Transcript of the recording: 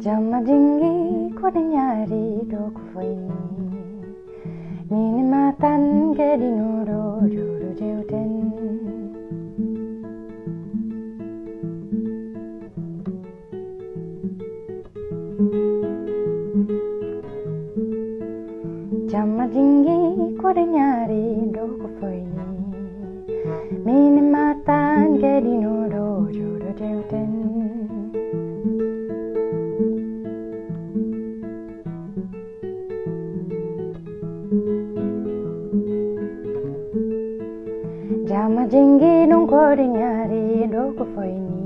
Jama jingi kode nyari do ko foini Mini matan ke di nuro juru jeuten Jama jingi kode nyari do ko foini Mini matan ke di nuro juru jeuten Jama jingi nung kode nyari do ko foini